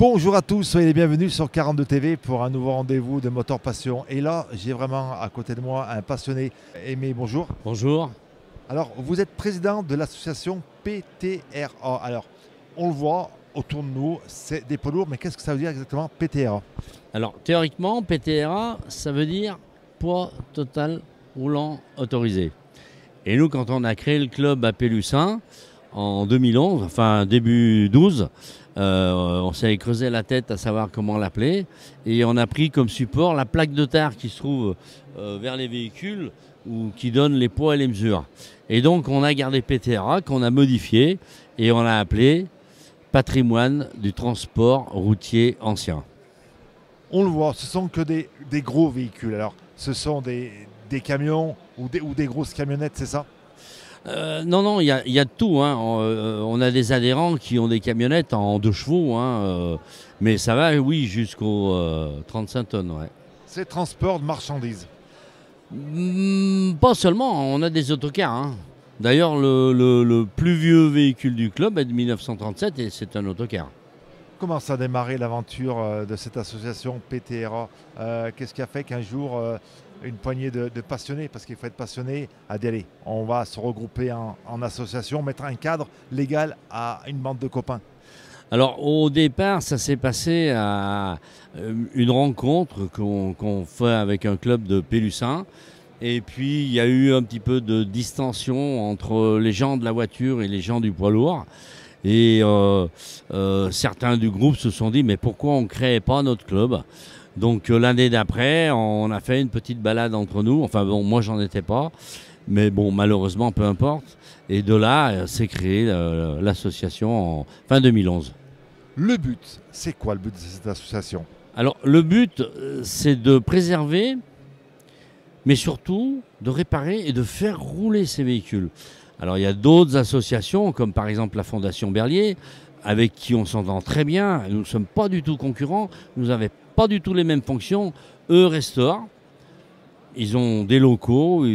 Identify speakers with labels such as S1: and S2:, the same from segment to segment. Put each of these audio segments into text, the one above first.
S1: Bonjour à tous, soyez les bienvenus sur 42 TV pour un nouveau rendez-vous de Motor Passion. Et là, j'ai vraiment à côté de moi un passionné. Aimé, bonjour.
S2: Bonjour.
S1: Alors, vous êtes président de l'association PTRA. Alors, on le voit autour de nous, c'est des poids lourds, mais qu'est-ce que ça veut dire exactement PTRA?
S2: Alors, théoriquement, PTRA, ça veut dire poids total roulant autorisé. Et nous, quand on a créé le club à Pélussin en 2011, enfin début 12, on s'est creusé la tête à savoir comment l'appeler. Et on a pris comme support la plaque de tare qui se trouve vers les véhicules ou qui donne les poids et les mesures. Et donc, on a gardé PTRA, qu'on a modifié et on l'a appelé Patrimoine du transport routier ancien.
S1: On le voit, ce sont que des gros véhicules. Alors, ce sont des camions ou des grosses camionnettes, c'est ça?
S2: Non, il y a de tout, hein. On a des adhérents qui ont des camionnettes en 2 chevaux, hein, mais ça va, oui, jusqu'aux 35 tonnes. Ouais.
S1: C'est transport de marchandises.
S2: Pas seulement, on a des autocars. Hein. D'ailleurs, le plus vieux véhicule du club est de 1937 et c'est un autocar.
S1: Comment ça a démarré l'aventure de cette association PTRA? Qu'est-ce qui a fait qu'un jour, une poignée de passionnés, parce qu'il faut être passionné, a dit allez, on va se regrouper en association, mettre un cadre légal à une bande de copains?
S2: Alors au départ, ça s'est passé à une rencontre qu'on fait avec un club de Pélussin. Et puis il y a eu un petit peu de distension entre les gens de la voiture et les gens du poids lourd. Et certains du groupe se sont dit mais pourquoi on ne crée pas notre club? Donc l'année d'après, on a fait une petite balade entre nous. Enfin bon, moi j'en étais pas. Mais bon, malheureusement, peu importe. Et de là, s'est créée l'association en fin 2011.
S1: Le but, c'est quoi le but de cette association?
S2: Alors le but, c'est de préserver, mais surtout de réparer et de faire rouler ces véhicules. Alors il y a d'autres associations, comme par exemple la Fondation Berlier, avec qui on s'entend très bien. Nous ne sommes pas du tout concurrents, nous n'avons pas du tout les mêmes fonctions. Eux restaurent, ils ont des locaux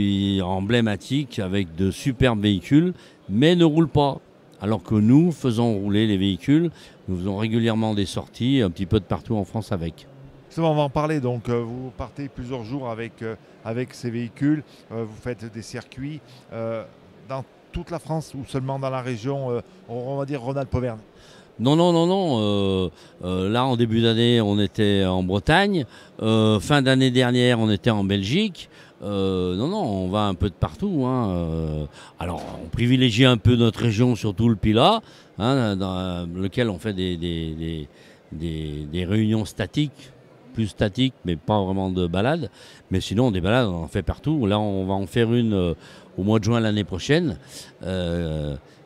S2: emblématiques avec de superbes véhicules, mais ne roulent pas. Alors que nous faisons rouler les véhicules, nous faisons régulièrement des sorties un petit peu de partout en France avec.
S1: On va en parler. Donc, vous partez plusieurs jours avec ces véhicules, vous faites des circuits dans toute la France ou seulement dans la région, on va dire Rhône-Alpes-Auvergne?
S2: Non. Là, en début d'année, on était en Bretagne. Fin d'année dernière, on était en Belgique. On va un peu de partout. Hein. Alors, on privilégie un peu notre région, surtout le Pilat, hein, dans lequel on fait des réunions statiques, plus statiques, mais pas vraiment de balades. Mais sinon, des balades, on en fait partout. Là, on va en faire une au mois de juin l'année prochaine.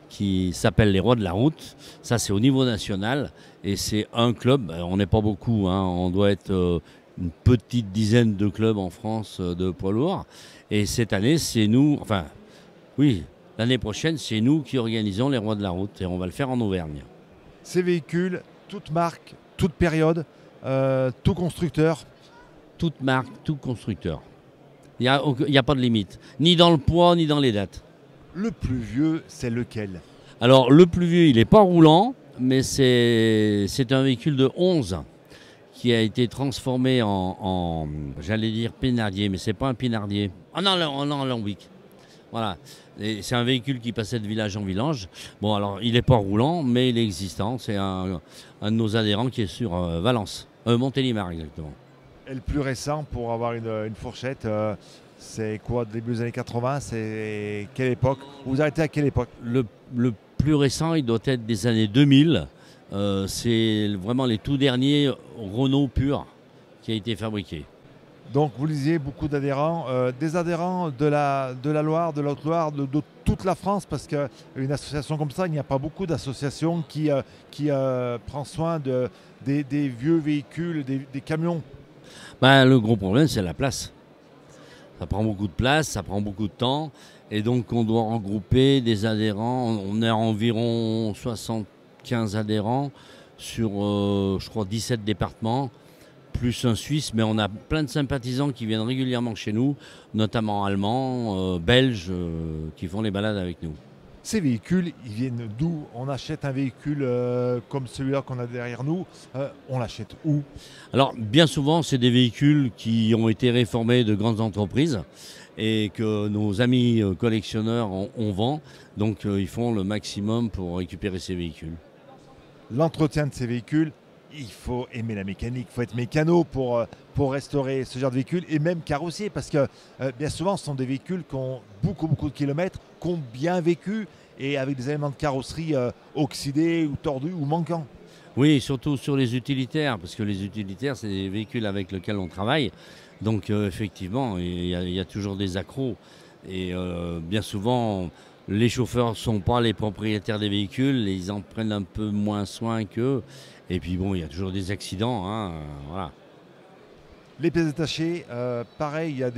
S2: Qui s'appelle les Rois de la Route. Ça, c'est au niveau national. Et c'est un club, on n'est pas beaucoup, hein, on doit être une petite dizaine de clubs en France de poids lourds. Et cette année, c'est nous, enfin, oui, l'année prochaine, c'est nous qui organisons les Rois de la Route. Et on va le faire en Auvergne.
S1: Ces véhicules, toute marque, toute période, tout constructeur?
S2: Toute marque, tout constructeur. Il n'y a pas de limite, ni dans le poids, ni dans les dates.
S1: Le plus vieux, c'est lequel?
S2: Alors, le plus vieux, il n'est pas roulant, mais c'est un véhicule de 11 qui a été transformé en j'allais dire Pinardier, mais c'est pas un Pinardier. Ah non, en Lambic. Voilà. C'est un véhicule qui passait de village en village. Bon, alors, il n'est pas roulant, mais il est existant. C'est un de nos adhérents qui est sur Valence. Montélimar, exactement.
S1: Et le plus récent, pour avoir une fourchette, c'est quoi, début des années 80? C'est quelle époque? Vous arrêtez à quelle époque?
S2: Le plus récent, il doit être des années 2000. C'est vraiment les tout derniers Renault purs qui a été fabriqué.
S1: Donc vous disiez beaucoup d'adhérents, des adhérents de la Loire, de la Haute-Loire, de toute la France, parce qu'une association comme ça, il n'y a pas beaucoup d'associations qui prend soin des vieux véhicules, des camions.
S2: Ben, le gros problème, c'est la place. Ça prend beaucoup de place, ça prend beaucoup de temps. Et donc, on doit regrouper des adhérents. On est à environ 75 adhérents sur, je crois, 17 départements, plus un Suisse. Mais on a plein de sympathisants qui viennent régulièrement chez nous, notamment allemands, belges, qui font les balades avec nous.
S1: Ces véhicules, ils viennent d'où? On achète un véhicule comme celui-là qu'on a derrière nous, on l'achète où?
S2: Alors, bien souvent, c'est des véhicules qui ont été réformés de grandes entreprises et que nos amis collectionneurs on vend. Donc, ils font le maximum pour récupérer ces véhicules.
S1: L'entretien de ces véhicules, il faut aimer la mécanique, il faut être mécano pour restaurer ce genre de véhicule et même carrossier parce que bien souvent ce sont des véhicules qui ont beaucoup de kilomètres, qui ont bien vécu et avec des éléments de carrosserie oxydés ou tordus ou manquants.
S2: Oui, surtout sur les utilitaires, parce que les utilitaires, c'est des véhicules avec lesquels on travaille. Donc, effectivement, il y a toujours des accros. Et bien souvent, les chauffeurs ne sont pas les propriétaires des véhicules, et ils en prennent un peu moins soin qu'eux. Et puis bon, il y a toujours des accidents, hein, voilà.
S1: Les pièces détachées, pareil, il y a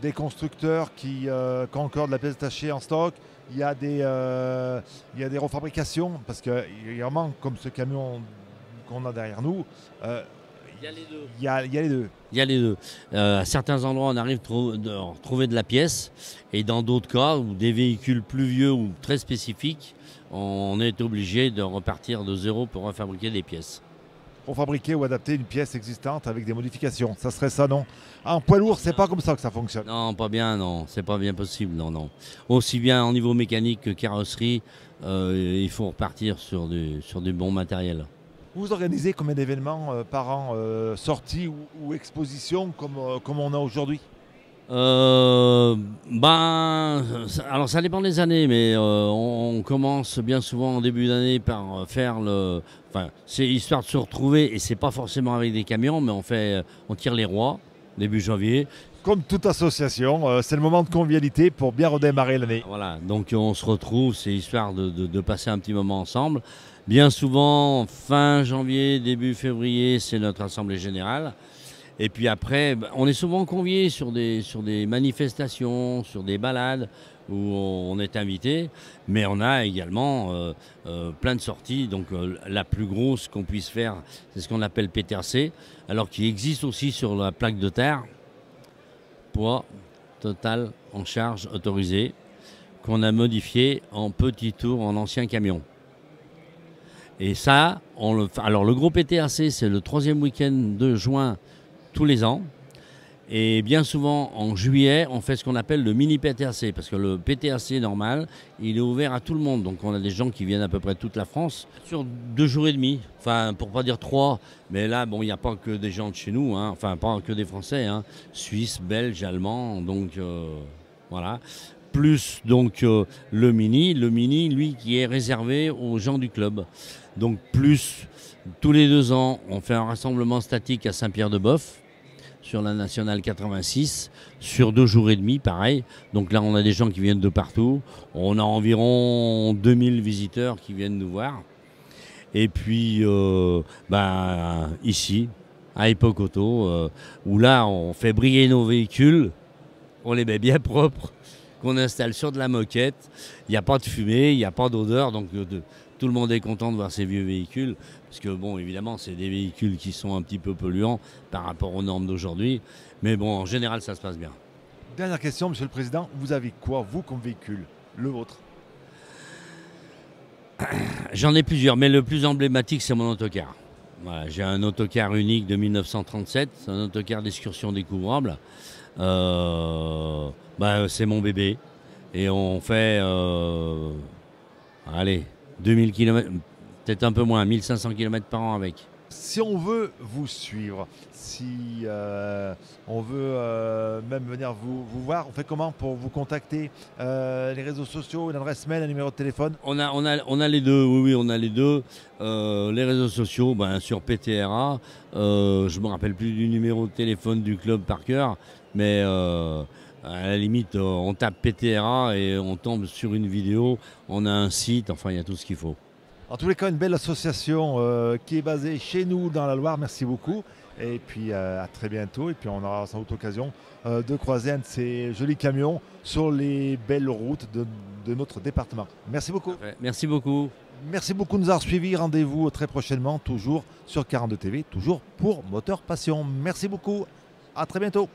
S1: des constructeurs qui ont encore de la pièce détachée en stock. Il y a des refabrications parce que vraiment, comme ce camion qu'on a derrière nous,
S2: Il y a les deux.
S1: il y a les deux.
S2: Il y a les deux. À certains endroits, on arrive à retrouver de la pièce. Et dans d'autres cas, où des véhicules plus vieux ou très spécifiques, on est obligé de repartir de zéro pour refabriquer des pièces.
S1: Refabriquer ou adapter une pièce existante avec des modifications. Ça serait ça, non? En poids lourd, c'est pas comme ça que ça fonctionne.
S2: Non, pas bien, non. C'est pas bien possible, non, non. Aussi bien au niveau mécanique que carrosserie, il faut repartir sur du bon matériel.
S1: Vous organisez combien d'événements par an, sorties ou expositions comme on a aujourd'hui?
S2: Alors ça dépend des années, mais on commence bien souvent en début d'année par faire Enfin, c'est histoire de se retrouver, et c'est pas forcément avec des camions, mais on tire les rois, début janvier.
S1: Comme toute association, c'est le moment de convivialité pour bien redémarrer l'année.
S2: Voilà, donc on se retrouve, c'est histoire de passer un petit moment ensemble. Bien souvent, fin janvier, début février, c'est notre assemblée générale. Et puis après, on est souvent conviés sur des manifestations, sur des balades où on est invité. Mais on a également plein de sorties. Donc la plus grosse qu'on puisse faire, c'est ce qu'on appelle PTRC. Alors qu'il existe aussi sur la plaque de terre, poids total en charge autorisé, qu'on a modifié en petit tour en ancien camion. Et ça, alors le gros PTRC, c'est le 3e week-end de juin tous les ans. Et bien souvent, en juillet, on fait ce qu'on appelle le mini PTRC, parce que le PTRC normal, il est ouvert à tout le monde. Donc on a des gens qui viennent à peu près de toute la France sur 2 jours et demi, enfin pour pas dire 3. Mais là, bon, il n'y a pas que des gens de chez nous, hein. Enfin pas que des Français, hein. Suisses, Belges, Allemands, donc voilà. Plus donc le mini, lui qui est réservé aux gens du club. Donc plus tous les 2 ans, on fait un rassemblement statique à Saint-Pierre-de-Boeuf sur la nationale 86, sur 2 jours et demi, pareil. Donc là, on a des gens qui viennent de partout. On a environ 2000 visiteurs qui viennent nous voir. Et puis, ici, à Epoch Auto, où là, on fait briller nos véhicules, on les met bien propres, qu'on installe sur de la moquette. Il n'y a pas de fumée, il n'y a pas d'odeur, donc tout le monde est content de voir ces vieux véhicules, parce que bon, évidemment, c'est des véhicules qui sont un petit peu polluants par rapport aux normes d'aujourd'hui, mais bon, en général, ça se passe bien.
S1: Dernière question, Monsieur le Président, vous avez quoi, vous, comme véhicule, le vôtre?
S2: J'en ai plusieurs, mais le plus emblématique, c'est mon autocar. Voilà, j'ai un autocar unique de 1937, c'est un autocar d'excursion découvrable. C'est mon bébé, et on fait, 2000 km, peut-être un peu moins, 1500 km par an avec.
S1: Si on veut vous suivre, si on veut même venir vous voir, on fait comment pour vous contacter? Les réseaux sociaux, une adresse mail, un numéro de téléphone?
S2: On a les deux, oui, on a les deux. Les réseaux sociaux, sur PTRA, je ne me rappelle plus du numéro de téléphone du club par cœur, mais à la limite, on tape PTRA et on tombe sur une vidéo, on a un site, enfin il y a tout ce qu'il faut.
S1: En tous les cas, une belle association qui est basée chez nous dans la Loire, merci beaucoup. Et puis à très bientôt, et puis on aura sans doute l'occasion de croiser un de ces jolis camions sur les belles routes de notre département. Merci beaucoup.
S2: Merci beaucoup.
S1: Merci beaucoup de nous avoir suivis. Rendez-vous très prochainement, toujours sur 42 TV, toujours pour Moteur Passion. Merci beaucoup. À très bientôt.